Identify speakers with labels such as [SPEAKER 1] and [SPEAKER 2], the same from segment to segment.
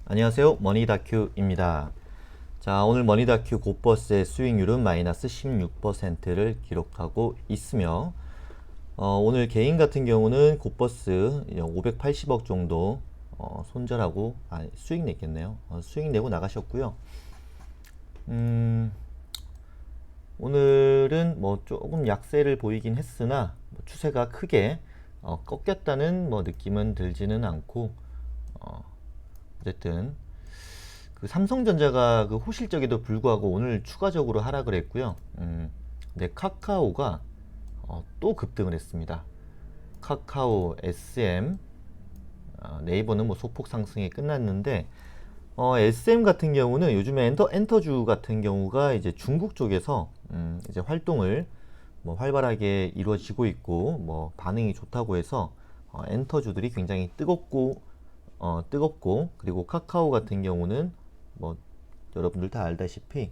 [SPEAKER 1] 안녕하세요. 머니다큐입니다. 자, 오늘 머니다큐 곧버스의 수익률은 마이너스 16%를 기록하고 있으며 오늘 개인 같은 경우는 곧버스 580억 정도 손절하고 수익 냈겠네요. 수익 내고 나가셨고요. 오늘은 뭐 조금 약세를 보이긴 했으나 추세가 크게 꺾였다는 느낌은 들지는 않고 어쨌든 그 삼성전자가 그 호실적에도 불구하고 오늘 추가적으로 하락을 했고요. 근데 카카오가 또 급등을 했습니다. 카카오, SM, 네이버는 뭐 소폭 상승이 끝났는데 SM 같은 경우는 요즘에 엔터주 같은 경우가 이제 중국 쪽에서 이제 활동을 뭐 활발하게 이루어지고 있고 뭐 반응이 좋다고 해서 엔터주들이 굉장히 뜨겁고 그리고 카카오 같은 경우는 뭐 여러분들 다 알다시피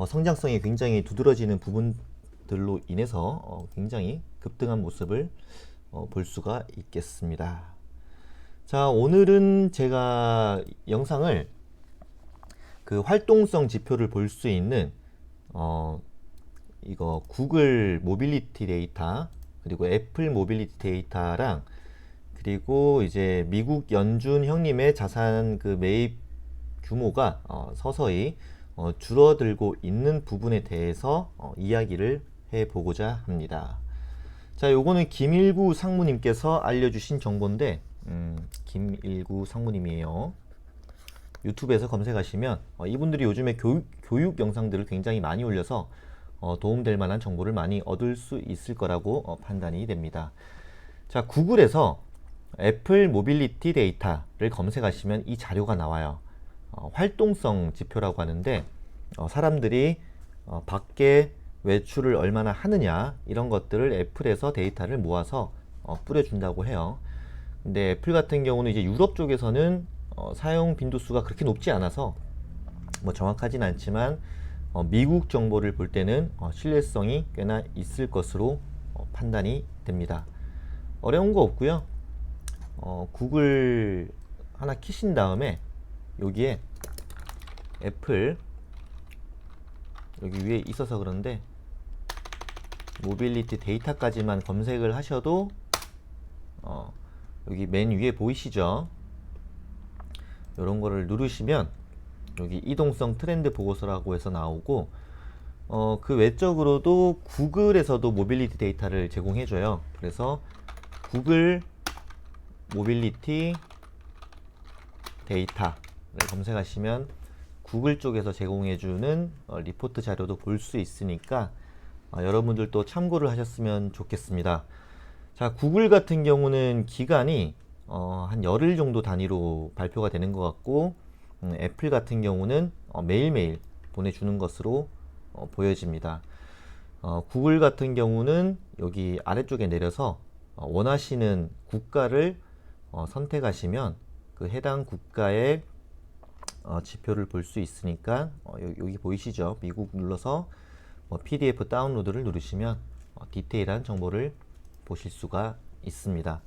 [SPEAKER 1] 성장성이 굉장히 두드러지는 부분들로 인해서 굉장히 급등한 모습을 볼 수가 있겠습니다. 자, 오늘은 제가 영상을 그 활동성 지표를 볼 수 있는 이거 구글 모빌리티 데이터 그리고 애플 모빌리티 데이터랑 그리고 이제 미국 연준 형님의 자산 그 매입 규모가 서서히 줄어들고 있는 부분에 대해서 이야기를 해보고자 합니다. 자, 요거는 김일구 상무님께서 알려주신 정보인데 김일구 상무님이에요. 유튜브에서 검색하시면 이분들이 요즘에 교육 영상들을 굉장히 많이 올려서 도움될 만한 정보를 많이 얻을 수 있을 거라고 판단이 됩니다. 자, 구글에서 애플 모빌리티 데이터를 검색하시면 이 자료가 나와요. 활동성 지표라고 하는데 사람들이 밖에 외출을 얼마나 하느냐 이런 것들을 애플에서 데이터를 모아서 뿌려준다고 해요. 근데 애플 같은 경우는 이제 유럽 쪽에서는 사용 빈도수가 그렇게 높지 않아서 뭐 정확하진 않지만 미국 정보를 볼 때는 신뢰성이 꽤나 있을 것으로 판단이 됩니다. 어려운 거 없고요. 구글 하나 키신 다음에 여기에 애플 여기 위에 있어서 그런데 모빌리티 데이터까지만 검색을 하셔도 여기 맨 위에 보이시죠? 이런 거를 누르시면 여기 이동성 트렌드 보고서라고 해서 나오고 그 외적으로도 구글에서도 모빌리티 데이터를 제공해줘요. 그래서 구글 모빌리티 데이터를 검색하시면 구글 쪽에서 제공해주는 리포트 자료도 볼 수 있으니까 여러분들도 참고를 하셨으면 좋겠습니다. 자, 구글 같은 경우는 기간이 한 열흘 정도 단위로 발표가 되는 것 같고 애플 같은 경우는 매일매일 보내주는 것으로 보여집니다. 구글 같은 경우는 여기 아래쪽에 내려서 원하시는 국가를 선택하시면 그 해당 국가의 지표를 볼 수 있으니까 여기 보이시죠? 미국 눌러서 PDF 다운로드를 누르시면 디테일한 정보를 보실 수가 있습니다.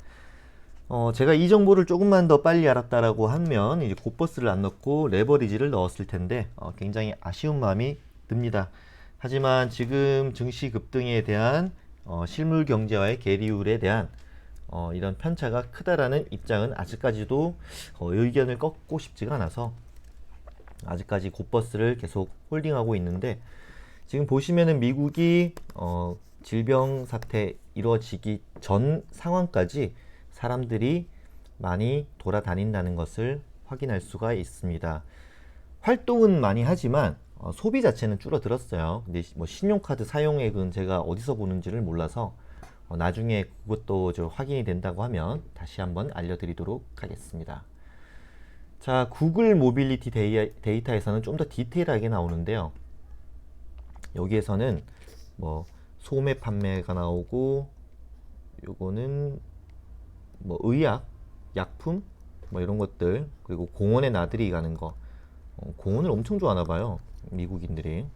[SPEAKER 1] 제가 이 정보를 조금만 더 빨리 알았다라고 하면 이제 곧버스를 안 넣고 레버리지를 넣었을 텐데 굉장히 아쉬운 마음이 듭니다. 하지만 지금 증시 급등에 대한 실물 경제와의 계리율에 대한 이런 편차가 크다라는 입장은 아직까지도 의견을 꺾고 싶지가 않아서 아직까지 곧버스를 계속 홀딩하고 있는데 지금 보시면은 미국이 질병 사태 이루어지기 전 상황까지 사람들이 많이 돌아다닌다는 것을 확인할 수가 있습니다. 활동은 많이 하지만 소비 자체는 줄어들었어요. 근데 뭐 신용카드 사용액은 제가 어디서 보는지를 몰라서 나중에 그것도 확인이 된다고 하면 다시 한번 알려드리도록 하겠습니다. 자, 구글 모빌리티 데이터에서는 좀 더 디테일하게 나오는데요. 여기에서는 뭐 소매 판매가 나오고 요거는 뭐 의약, 약품 뭐 이런 것들 그리고 공원에 나들이 가는 거 공원을 엄청 좋아하나 봐요. 미국인들이.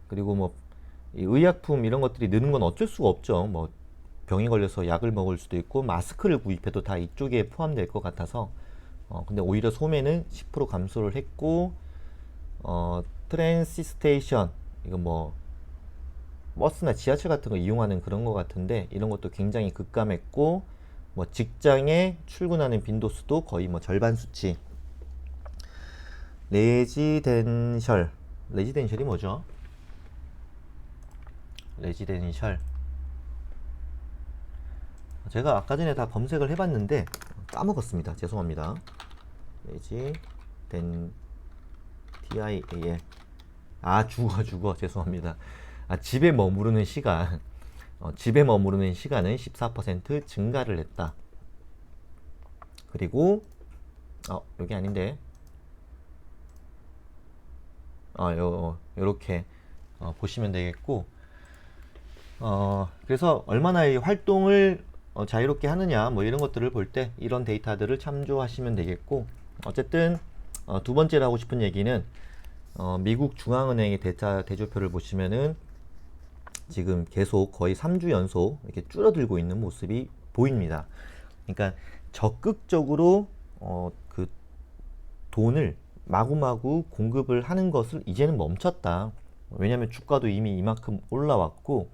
[SPEAKER 1] 그리고 뭐 이 의약품 이런 것들이 느는 건 어쩔 수가 없죠. 뭐 병이 걸려서 약을 먹을 수도 있고 마스크를 구입해도 다 이쪽에 포함될 것 같아서 근데 오히려 소매는 10% 감소를 했고, 트랜시 스테이션, 이거 뭐 버스나 지하철 같은 거 이용하는 그런 거 같은데 이런 것도 굉장히 급감했고, 뭐 직장에 출근하는 빈도수도 거의 뭐 절반 수치. 레지덴셜이 뭐죠? 레지덴셜. 제가 아까 전에 다 검색을 해봤는데 까먹었습니다. 죄송합니다. 레지덴 TIAL. 죽어 죄송합니다. 집에 머무르는 시간. 집에 머무르는 시간은 14% 증가를 했다. 그리고 여기 아닌데. 요렇게 보시면 되겠고, 그래서 얼마나 이 활동을 자유롭게 하느냐 뭐 이런 것들을 볼 때 이런 데이터들을 참조하시면 되겠고, 어쨌든 두 번째로 하고 싶은 얘기는 미국 중앙은행의 데이터 대조표를 보시면은 지금 계속 거의 3주 연속 이렇게 줄어들고 있는 모습이 보입니다. 그러니까 적극적으로 그 돈을 마구마구 공급을 하는 것을 이제는 멈췄다. 왜냐하면 주가도 이미 이만큼 올라왔고,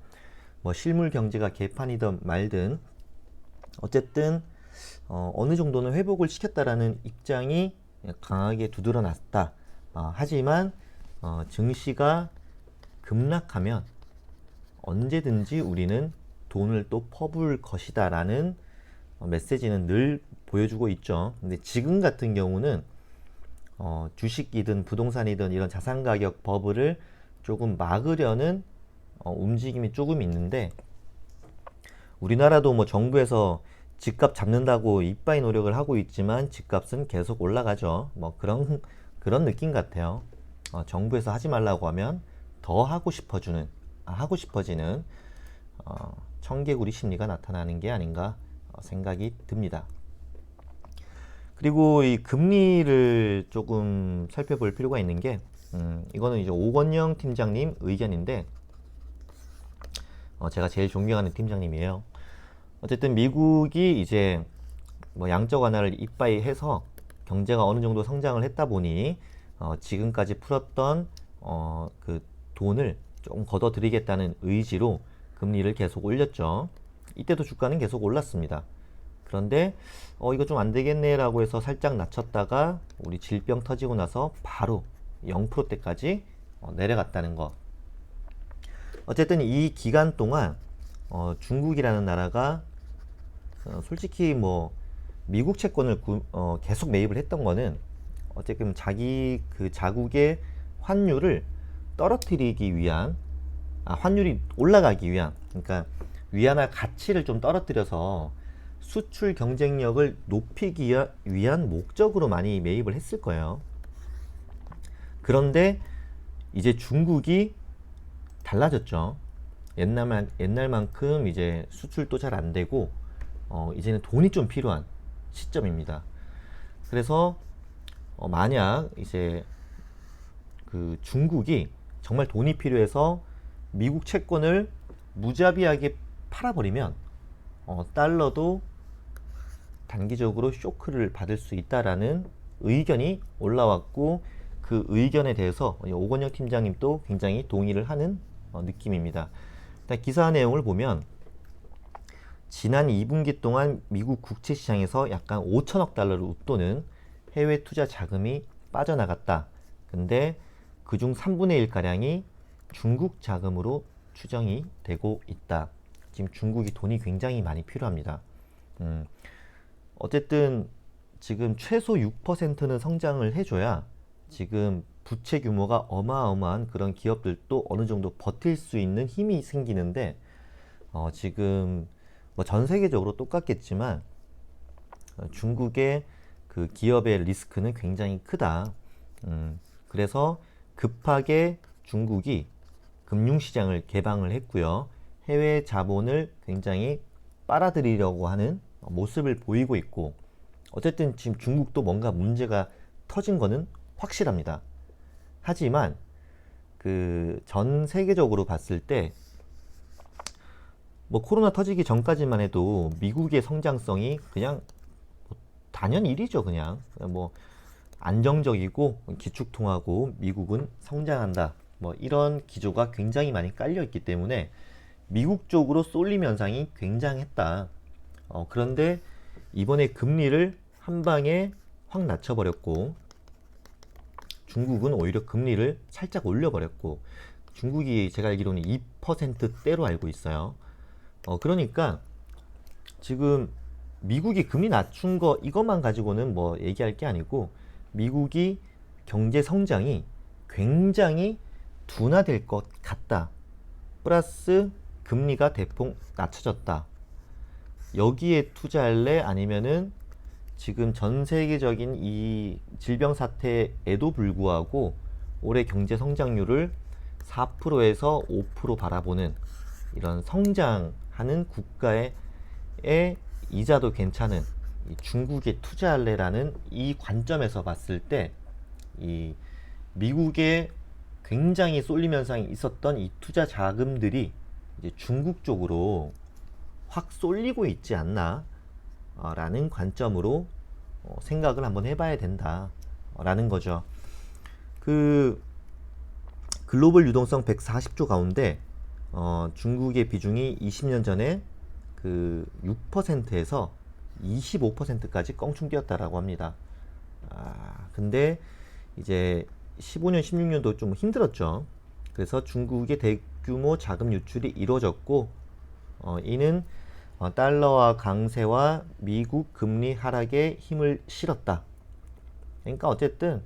[SPEAKER 1] 뭐 실물 경제가 개판이든 말든 어쨌든 어느 정도는 회복을 시켰다라는 입장이 강하게 두드러났다. 하지만 증시가 급락하면 언제든지 우리는 돈을 또 퍼부을 것이다 라는 메시지는 늘 보여주고 있죠. 근데 지금 같은 경우는 주식이든 부동산이든 이런 자산가격 버블을 조금 막으려는 움직임이 조금 있는데, 우리나라도 뭐 정부에서 집값 잡는다고 이빠이 노력을 하고 있지만 집값은 계속 올라가죠. 뭐 그런 느낌 같아요. 정부에서 하지 말라고 하면 더 하고 싶어지는 청개구리 심리가 나타나는 게 아닌가 생각이 듭니다. 그리고 이 금리를 조금 살펴볼 필요가 있는 게, 이거는 이제 오건영 팀장님 의견인데, 제가 제일 존경하는 팀장님이에요. 어쨌든 미국이 이제 뭐 양적 완화를 이빠이 해서 경제가 어느 정도 성장을 했다 보니 지금까지 풀었던 그 돈을 조금 걷어들이겠다는 의지로 금리를 계속 올렸죠. 이때도 주가는 계속 올랐습니다. 그런데 이거 좀 안 되겠네 라고 해서 살짝 낮췄다가 우리 질병 터지고 나서 바로 0%대까지 내려갔다는 거. 어쨌든 이 기간 동안 중국이라는 나라가 솔직히 뭐 미국 채권을 계속 매입을 했던 거는 어쨌든 자기 그 자국의 환율을 떨어뜨리기 위한, 환율이 올라가기 위한, 그러니까 위안화 가치를 좀 떨어뜨려서 수출 경쟁력을 높이기 위한 목적으로 많이 매입을 했을 거예요. 그런데 이제 중국이 달라졌죠. 옛날만큼 이제 수출도 잘 안 되고 이제는 돈이 좀 필요한 시점입니다. 그래서 만약 이제 그 중국이 정말 돈이 필요해서 미국 채권을 무자비하게 팔아버리면 달러도 단기적으로 쇼크를 받을 수 있다라는 의견이 올라왔고, 그 의견에 대해서 오건영 팀장님도 굉장히 동의를 하는 느낌입니다. 일단 기사 내용을 보면 지난 2분기 동안 미국 국채 시장에서 약간 5천억 달러를 웃도는 해외 투자 자금이 빠져나갔다. 근데 그중 3분의 1가량이 중국 자금으로 추정이 되고 있다. 지금 중국이 돈이 굉장히 많이 필요합니다. 어쨌든 지금 최소 6%는 성장을 해줘야 지금 부채 규모가 어마어마한 그런 기업들도 어느 정도 버틸 수 있는 힘이 생기는데, 지금 뭐 전 세계적으로 똑같겠지만 중국의 그 기업의 리스크는 굉장히 크다. 그래서 급하게 중국이 금융시장을 개방을 했고요. 해외 자본을 굉장히 빨아들이려고 하는 모습을 보이고 있고, 어쨌든 지금 중국도 뭔가 문제가 터진 거는 확실합니다. 하지만 그 전 세계적으로 봤을 때 뭐 코로나 터지기 전까지만 해도 미국의 성장성이 그냥 단연일이죠. 그냥 뭐 안정적이고 기축통화고 미국은 성장한다. 뭐 이런 기조가 굉장히 많이 깔려 있기 때문에 미국 쪽으로 쏠림 현상이 굉장했다. 그런데 이번에 금리를 한 방에 확 낮춰버렸고 중국은 오히려 금리를 살짝 올려버렸고 중국이 제가 알기로는 2%대로 알고 있어요. 그러니까 지금 미국이 금리 낮춘 거 이것만 가지고는 뭐 얘기할 게 아니고 미국이 경제 성장이 굉장히 둔화될 것 같다. 플러스 금리가 대폭 낮춰졌다. 여기에 투자할래? 아니면은 지금 전 세계적인 이 질병 사태에도 불구하고 올해 경제 성장률을 4%에서 5% 바라보는 이런 성장하는 국가의 이자도 괜찮은 이 중국에 투자할래라는 이 관점에서 봤을 때 이 미국에 굉장히 쏠림 현상이 있었던 이 투자 자금들이 이제 중국 쪽으로 확 쏠리고 있지 않나 라는 관점으로 생각을 한번 해봐야 된다 라는 거죠. 그 글로벌 유동성 140조 가운데 중국의 비중이 20년 전에 그 6%에서 25%까지 껑충 뛰었다라고 합니다. 근데 이제 15년, 16년도 좀 힘들었죠. 그래서 중국의 대규모 자금 유출이 이루어졌고 이는 달러화 강세와 미국 금리 하락에 힘을 실었다. 그러니까 어쨌든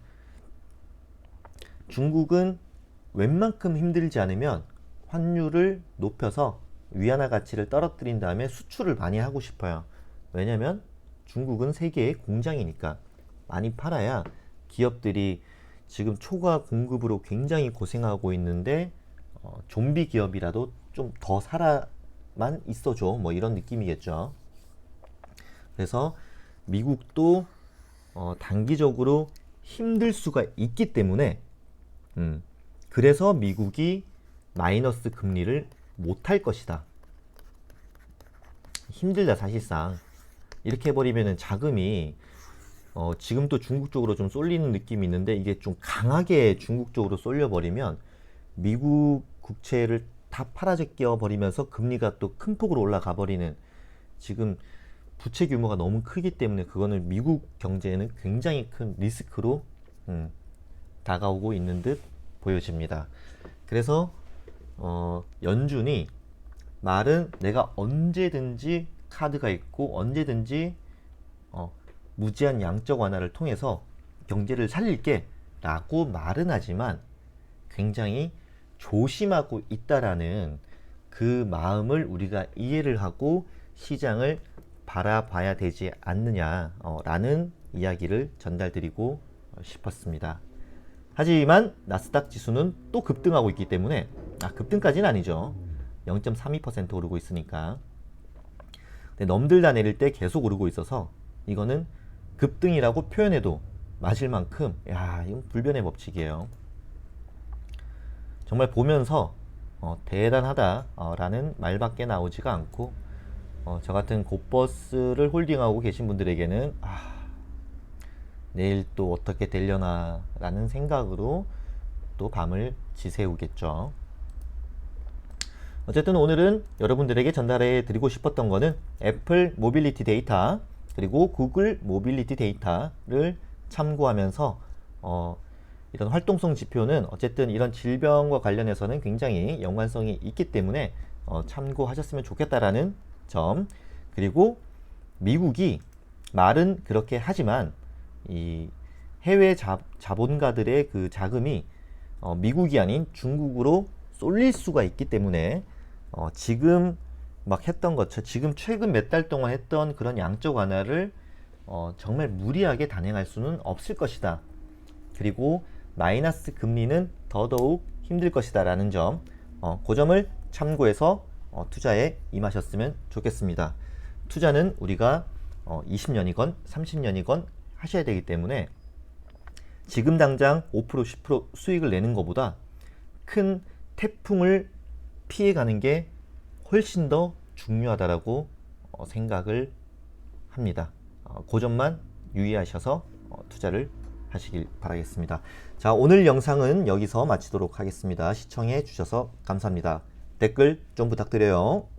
[SPEAKER 1] 중국은 웬만큼 힘들지 않으면 환율을 높여서 위안화 가치를 떨어뜨린 다음에 수출을 많이 하고 싶어요. 왜냐면 중국은 세계의 공장이니까 많이 팔아야 기업들이 지금 초과 공급으로 굉장히 고생하고 있는데 좀비 기업이라도 좀 더 살아만 있어줘 뭐 이런 느낌이겠죠. 그래서 미국도 단기적으로 힘들 수가 있기 때문에 그래서 미국이 마이너스 금리를 못할 것이다. 힘들다 사실상. 이렇게 해버리면은 자금이 지금도 중국 쪽으로 좀 쏠리는 느낌이 있는데 이게 좀 강하게 중국 쪽으로 쏠려버리면 미국 국채를 다 팔아제껴 버리면서 금리가 또 큰 폭으로 올라가 버리는 지금 부채 규모가 너무 크기 때문에 그거는 미국 경제에는 굉장히 큰 리스크로 다가오고 있는 듯 보여집니다. 그래서 연준이 말은 내가 언제든지 카드가 있고 언제든지 무제한 양적 완화를 통해서 경제를 살릴게 라고 말은 하지만 굉장히 조심하고 있다라는 그 마음을 우리가 이해를 하고 시장을 바라봐야 되지 않느냐 라는 이야기를 전달드리고 싶었습니다. 하지만 나스닥 지수는 또 급등하고 있기 때문에 급등까지는 아니죠. 0.32% 오르고 있으니까. 근데 넘들다 내릴 때 계속 오르고 있어서 이거는 급등이라고 표현해도 맞을 만큼 이건 불변의 법칙이에요. 정말 보면서 대단하다 라는 말밖에 나오지가 않고 저 같은 곧버스를 홀딩하고 계신 분들에게는 내일 또 어떻게 되려나 라는 생각으로 또 밤을 지새우겠죠. 어쨌든 오늘은 여러분들에게 전달해 드리고 싶었던 거는 애플 모빌리티 데이터 그리고 구글 모빌리티 데이터를 참고하면서 이런 활동성 지표는 어쨌든 이런 질병과 관련해서는 굉장히 연관성이 있기 때문에 참고하셨으면 좋겠다라는 점, 그리고 미국이 말은 그렇게 하지만 이 해외 자본가들의 그 자금이 미국이 아닌 중국으로 쏠릴 수가 있기 때문에 지금 막 했던 것처럼 지금 최근 몇 달 동안 했던 그런 양적 완화를 정말 무리하게 단행할 수는 없을 것이다. 그리고 마이너스 금리는 더더욱 힘들 것이다 라는 점, 그 점을 참고해서 투자에 임하셨으면 좋겠습니다. 투자는 우리가 20년이건 30년이건 하셔야 되기 때문에 지금 당장 5% 10% 수익을 내는 것보다 큰 태풍을 피해가는 게 훨씬 더 중요하다라고 생각을 합니다. 그 점만 유의하셔서 투자를 하시길 바라겠습니다. 자, 오늘 영상은 여기서 마치도록 하겠습니다. 시청해 주셔서 감사합니다. 댓글 좀 부탁드려요.